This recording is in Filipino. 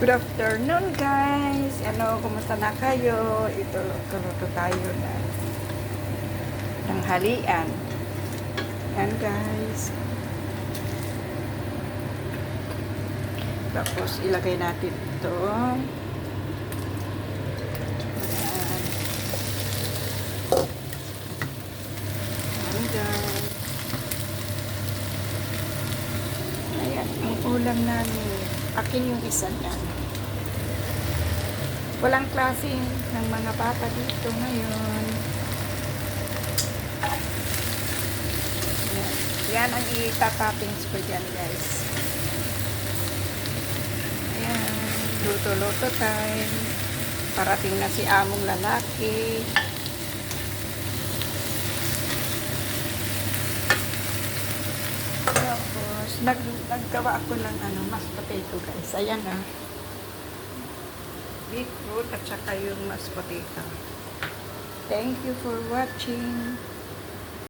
Good afternoon guys! Kumusta na kayo? Ito, luto tayo na tanghalian. Yan guys. Tapos ilagay natin ito. Yan. Yan guys. Ayan, ang ulam namin. Akin yung isa niya. Walang klase ng mga bata dito ngayon. Yan ang itatoppings ko dyan guys. Ayan, luto-luto time. Parating na si among lalaki. Tapos, naggawa ako ng mashed potato guys. Ayan beetroot at saka yung mashed potato. Thank you for watching.